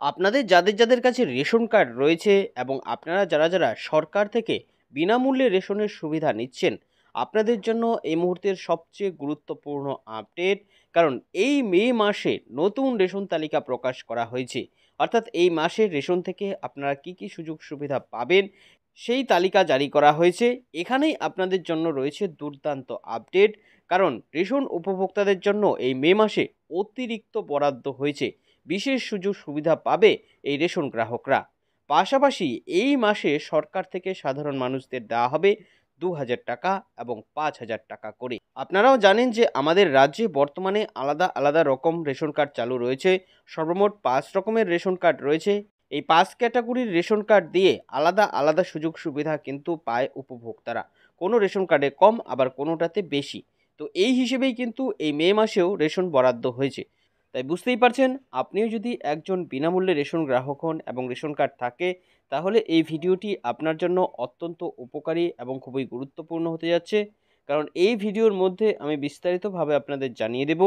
আপনাদের যাদের কাছে রেশন কার্ড রয়েছে এবং আপনারা যারা সরকার থেকে বিনামূল্যে রেশনের সুবিধা নিচ্ছেন, আপনাদের জন্য এই মুহূর্তের সবচেয়ে গুরুত্বপূর্ণ আপডেট। কারণ এই মে মাসে নতুন রেশন তালিকা প্রকাশ করা হয়েছে। অর্থাৎ এই মাসের রেশন থেকে আপনারা কি সুযোগ সুবিধা পাবেন সেই তালিকা জারি করা হয়েছে। এখানেই আপনাদের জন্য রয়েছে দুর্দান্ত আপডেট। কারণ রেশন উপভোক্তাদের জন্য এই মে মাসে অতিরিক্ত বরাদ্দ হয়েছে। বিশেষ সুযোগ সুবিধা পাবে এই রেশন গ্রাহকরা। পাশাপাশি এই মাসে সরকার থেকে সাধারণ মানুষদের দেওয়া হবে ২,০০০ টাকা এবং ৫,০০০ টাকা করে। আপনারাও জানেন যে আমাদের রাজ্যে বর্তমানে আলাদা আলাদা রকম রেশন কার্ড চালু রয়েছে। সর্বমোট ৫ রকমের রেশন কার্ড রয়েছে। এই ৫ ক্যাটাগরির রেশন কার্ড দিয়ে আলাদা আলাদা সুযোগ সুবিধা কিন্তু পায় উপভোক্তারা। কোনো রেশন কার্ডে কম, আবার কোনোটাতে বেশি। তো এই হিসেবেই কিন্তু এই মে মাসেও রেশন বরাদ্দ হয়েছে। তাই বুঝতেই পারছেন, আপনিও যদি একজন বিনামূল্যে রেশন গ্রাহক হন এবং রেশন কার্ড থাকে, তাহলে এই ভিডিওটি আপনার জন্য অত্যন্ত উপকারী এবং খুবই গুরুত্বপূর্ণ হতে যাচ্ছে। কারণ এই ভিডিওর মধ্যে আমি বিস্তারিতভাবে আপনাদের জানিয়ে দেব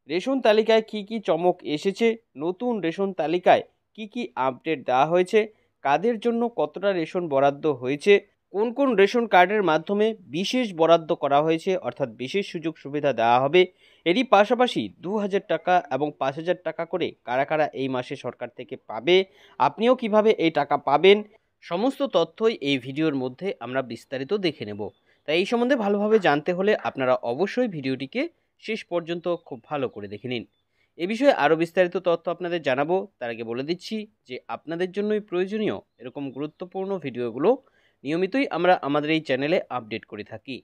রেশন তালিকায় কি চমক এসেছে, নতুন রেশন তালিকায় কি আপডেট দেওয়া হয়েছে, কাদের জন্য কতটা রেশন বরাদ্দ হয়েছে, কোন রেশন কার্ডের মাধ্যমে বিশেষ বরাদ্দ করা হয়েছে, অর্থাৎ বিশেষ সুযোগ সুবিধা দেওয়া হবে। এরই পাশাপাশি ২,০০০ টাকা এবং ৫,০০০ টাকা করে কারা এই মাসে সরকার থেকে পাবে, আপনিও কিভাবে এই টাকা পাবেন, সমস্ত তথ্যই এই ভিডিওর মধ্যে আমরা বিস্তারিত দেখে নেব। তাই এই সম্বন্ধে ভালোভাবে জানতে হলে আপনারা অবশ্যই ভিডিওটিকে শেষ পর্যন্ত খুব ভালো করে দেখে নিন। এ বিষয়ে আরও বিস্তারিত তথ্য আপনাদের জানাবো, তার আগে বলে দিচ্ছি যে আপনাদের জন্যই প্রয়োজনীয় এরকম গুরুত্বপূর্ণ ভিডিওগুলো নিয়মিতই আমরা আমাদের এই চ্যানেলে আপডেট করে থাকি।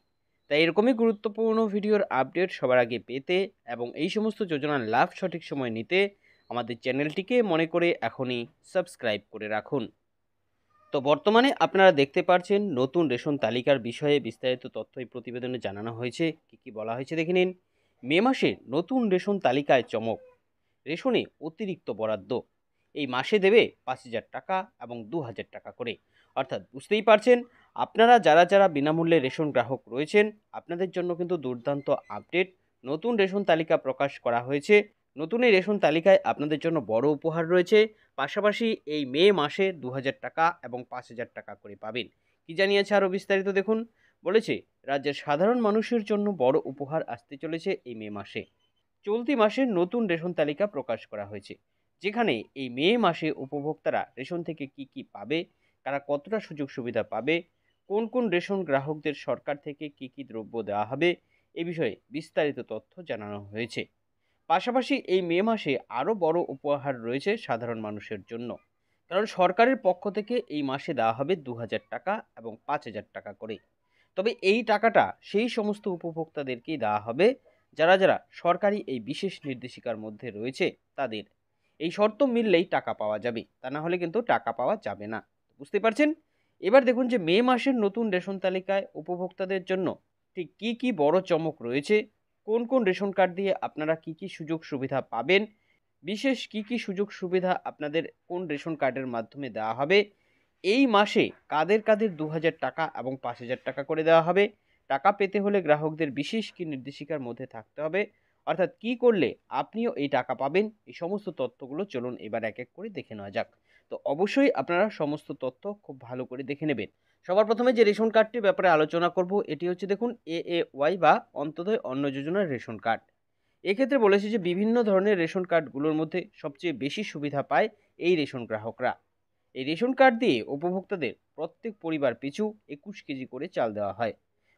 তাই এরকমই গুরুত্বপূর্ণ ভিডিওর আপডেট সবার আগে পেতে এবং এই সমস্ত যোজনার লাভ সঠিক সময় নিতে আমাদের চ্যানেলটিকে মনে করে এখনই সাবস্ক্রাইব করে রাখুন। তো বর্তমানে আপনারা দেখতে পাচ্ছেন নতুন রেশন তালিকার বিষয়ে বিস্তারিত তথ্য এই প্রতিবেদনে জানানো হয়েছে। কি বলা হয়েছে দেখে নিন। মে মাসে নতুন রেশন তালিকায় চমক, রেশনে অতিরিক্ত বরাদ্দ। এই মাসে দেবে ৫,০০০ টাকা এবং ২,০০০ টাকা করে। অর্থাৎ বুঝতেই পারছেন, আপনারা যারা বিনামূল্যে রেশন গ্রাহক রয়েছেন, আপনাদের জন্য কিন্তু দুর্দান্ত আপডেট। নতুন রেশন তালিকা প্রকাশ করা হয়েছে। নতুন এই রেশন তালিকায় আপনাদের জন্য বড় উপহার রয়েছে। পাশাপাশি এই মে মাসে ২,০০০ টাকা এবং ৫,০০০ টাকা করে পাবেন। কি জানিয়েছে আরও বিস্তারিত দেখুন। বলেছে, রাজ্যের সাধারণ মানুষের জন্য বড় উপহার আসতে চলেছে এই মে মাসে। চলতি মাসের নতুন রেশন তালিকা প্রকাশ করা হয়েছে, যেখানে এই মে মাসে উপভোক্তারা রেশন থেকে কি পাবে, তারা কতটা সুযোগ সুবিধা পাবে, কোন রেশন গ্রাহকদের সরকার থেকে কি দ্রব্য দেওয়া হবে, এ বিষয়ে বিস্তারিত তথ্য জানানো হয়েছে। পাশাপাশি এই মে মাসে আরও বড় উপহার রয়েছে সাধারণ মানুষের জন্য। কারণ সরকারের পক্ষ থেকে এই মাসে দেওয়া হবে ২,০০০ টাকা এবং ৫,০০০ টাকা করে। তবে এই টাকাটা সেই সমস্ত উপভোক্তাদেরকেই দেওয়া হবে যারা সরকারি এই বিশেষ নির্দেশিকার মধ্যে রয়েছে তাদের। এই শর্ত মিললেই টাকা পাওয়া যাবে, তা না হলে কিন্তু টাকা পাওয়া যাবে না। বুঝতে পারছেন। এবার দেখুন যে মে মাসের নতুন রেশন তালিকায় উপভোক্তাদের জন্য ঠিক কি বড় চমক রয়েছে, কোন রেশন কার্ড দিয়ে আপনারা কি সুযোগ সুবিধা পাবেন, বিশেষ কি সুযোগ সুবিধা আপনাদের কোন রেশন কার্ডের মাধ্যমে দেওয়া হবে, এই মাসে কাদের ২,০০০ টাকা এবং ৫,০০০ টাকা করে দেওয়া হবে, টাকা পেতে হলে গ্রাহকদের বিশেষ কি নির্দেশিকার মধ্যে থাকতে হবে, অর্থাৎ কি করলে আপনিও এই টাকা পাবেন, এই সমস্ত তথ্যগুলো চলুন এবার এক এক করে দেখে নেওয়া যাক। তো অবশ্যই আপনারা সমস্ত তথ্য খুব ভালো করে দেখে নেবেন। সবার প্রথমে যে রেশন কার্ডটির ব্যাপারে আলোচনা করব, এটি হচ্ছে দেখুন AAY বা অন্তোদয় অন্ন যোজনার রেশন কার্ড। এক্ষেত্রে বলেছে যে বিভিন্ন ধরনের রেশন কার্ডগুলোর মধ্যে সবচেয়ে বেশি সুবিধা পায় এই রেশন গ্রাহকরা। এই রেশন কার্ড দিয়ে উপভোক্তাদের প্রত্যেক পরিবার পিছু ২১ কেজি করে চাল দেওয়া হয়।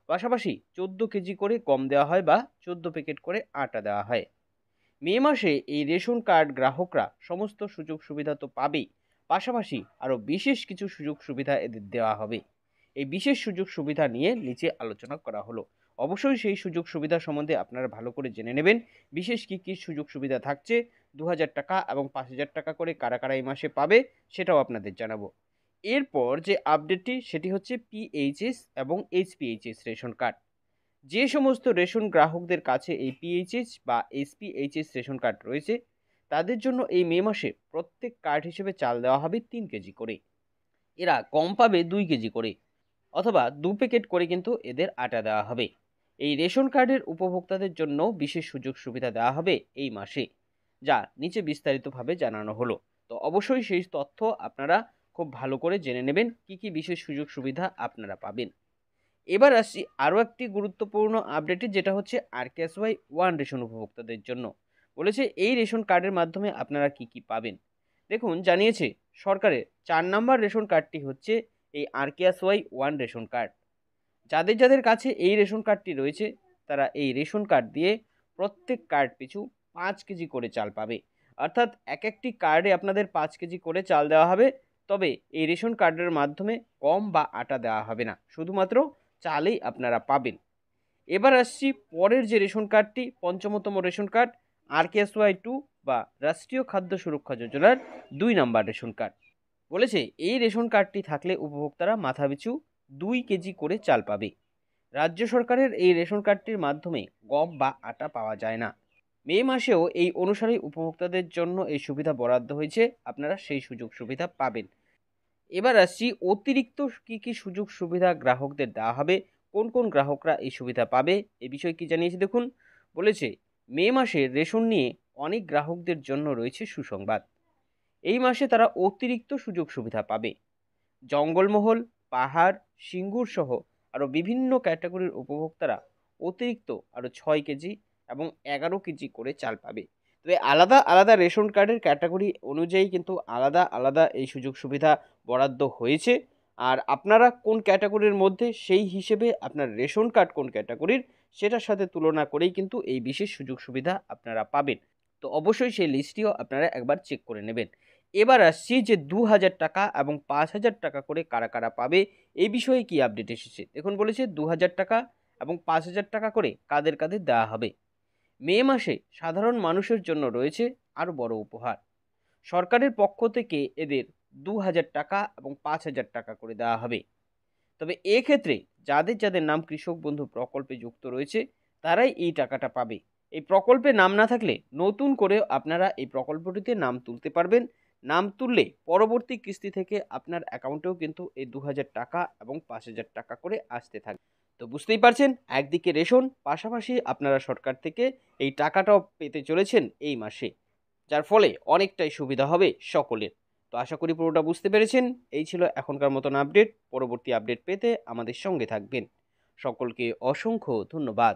পাশাপাশি ১৪ কেজি করে গম দেওয়া হয় বা ১৪ প্যাকেট করে আটা দেওয়া হয়। মে মাসে এই রেশন কার্ড গ্রাহকরা সমস্ত সুযোগ সুবিধা তো পাবেই, পাশাপাশি আরও বিশেষ কিছু সুযোগ সুবিধা এদের দেওয়া হবে। এই বিশেষ সুযোগ সুবিধা নিয়ে নিচে আলোচনা করা হলো। অবশ্যই সেই সুযোগ সুবিধা সম্বন্ধে আপনারা ভালো করে জেনে নেবেন। বিশেষ কি সুযোগ সুবিধা থাকছে, ২,০০০ টাকা এবং ৫,০০০ টাকা করে কারা এই মাসে পাবে, সেটাও আপনাদের জানাবো। এরপর যে আপডেটটি সেটি হচ্ছে PHS এবং HPHS রেশন কার্ড। যে সমস্ত রেশন গ্রাহকদের কাছে এই PHS বা HPHS রেশন কার্ড রয়েছে, তাদের জন্য এই মে মাসে প্রত্যেক কার্ড হিসেবে চাল দেওয়া হবে ৩ কেজি করে। এরা কম পাবে ২ কেজি করে, অথবা ২ প্যাকেট করে কিন্তু এদের আটা দেওয়া হবে। এই রেশন কার্ডের উপভোক্তাদের জন্য বিশেষ সুযোগ সুবিধা দেওয়া হবে এই মাসে, যা নিচে বিস্তারিতভাবে জানানো হলো। তো অবশ্যই সেই তথ্য আপনারা খুব ভালো করে জেনে নেবেন কি কি বিশেষ সুযোগ সুবিধা আপনারা পাবেন। এবার আসছি আরও একটি গুরুত্বপূর্ণ আপডেটে, যেটা হচ্ছে RKSY 1 রেশন উপভোক্তাদের জন্য। বলেছে এই রেশন কার্ডের মাধ্যমে আপনারা কি কি পাবেন। দেখুন, জানিয়েছে সরকারের 4 নম্বর রেশন কার্ডটি হচ্ছে এই RKSY 1 রেশন কার্ড। যাদের যাদের কাছে এই রেশন কার্ডটি রয়েছে তারা এই রেশন কার্ড দিয়ে প্রত্যেক কার্ড পিছু 5 কেজি করে চাল পাবে। অর্থাৎ এক একটি কার্ডে আপনাদের 5 কেজি করে চাল দেওয়া হবে। তবে এই রেশন কার্ডের মাধ্যমে গম বা আটা দেওয়া হবে না, শুধুমাত্র চালেই আপনারা পাবেন। এবার আসছি পরের যে রেশন কার্ডটি, পঞ্চমতম রেশন কার্ড RKSY 2 বা রাষ্ট্রীয় খাদ্য সুরক্ষা যোজনার 2 নম্বর রেশন কার্ড। বলেছে এই রেশন কার্ডটি থাকলে উপভোক্তারা মাথাপিছু 2 কেজি করে চাল পাবে। রাজ্য সরকারের এই রেশন কার্ডটির মাধ্যমে গম বা আটা পাওয়া যায় না। মে মাসেও এই অনুসারে উপভোক্তাদের জন্য এই সুবিধা বরাদ্দ হয়েছে, আপনারা সেই সুযোগ সুবিধা পাবেন। এবার আসছি অতিরিক্ত কি কি সুযোগ সুবিধা গ্রাহকদের দেওয়া হবে, কোন কোন গ্রাহকরা এই সুবিধা পাবে, এ বিষয়ে কি জানিয়েছে দেখুন। বলেছে মে মাসে রেশন নিয়ে অনেক গ্রাহকদের জন্য রয়েছে সুসংবাদ। এই মাসে তারা অতিরিক্ত সুযোগ সুবিধা পাবে। জঙ্গলমহল, পাহাড়, সিঙ্গুর সহ আরও বিভিন্ন ক্যাটাগরির উপভোক্তারা অতিরিক্ত আরও 6 কেজি এবং 11 কেজি করে চাল পাবে। তবে আলাদা আলাদা রেশন কার্ডের ক্যাটাগরি অনুযায়ী কিন্তু আলাদা আলাদা এই সুযোগ সুবিধা বরাদ্দ হয়েছে। আর আপনারা কোন ক্যাটাগরির মধ্যে, সেই হিসেবে আপনার রেশন কার্ড কোন ক্যাটাগরির সেটার সাথে তুলনা করেই কিন্তু এই বিশেষ সুযোগ সুবিধা আপনারা পাবেন। তো অবশ্যই সেই লিস্টটিও আপনারা একবার চেক করে নেবেন। এবার আসছি যে 2,000 টাকা এবং 5,000 টাকা করে কারা কারা পাবে, এই বিষয়ে কি আপডেট এসেছে দেখুন। বলেছে 2,000 টাকা এবং 5,000 টাকা করে কাদের কাদের দেওয়া হবে। মে মাসে সাধারণ মানুষের জন্য রয়েছে আরও বড় উপহার। সরকারের পক্ষ থেকে এদের 2,000 টাকা এবং 5,000 টাকা করে দেওয়া হবে। তবে এক্ষেত্রে যাদের যাদের নাম কৃষক বন্ধু প্রকল্পে যুক্ত রয়েছে তারাই এই টাকাটা পাবে। এই প্রকল্পে নাম না থাকলে নতুন করে আপনারা এই প্রকল্পটিতে নাম তুলতে পারবেন। নাম তুললে পরবর্তী কিস্তি থেকে আপনার অ্যাকাউন্টেও কিন্তু এই 2,000 টাকা এবং 5,000 টাকা করে আসতে থাকবে। তো বুঝতেই পারছেন, একদিকে রেশন, পাশাপাশি আপনারা সরকার থেকে এই টাকাটাও পেতে চলেছেন এই মাসে, যার ফলে অনেকটাই সুবিধা হবে সকলের। তো আশা করি পুরোটা বুঝতে পেরেছেন। এই ছিল এখনকার মতন আপডেট। পরবর্তী আপডেট পেতে আমাদের সঙ্গে থাকবেন। সকলকে অসংখ্য ধন্যবাদ।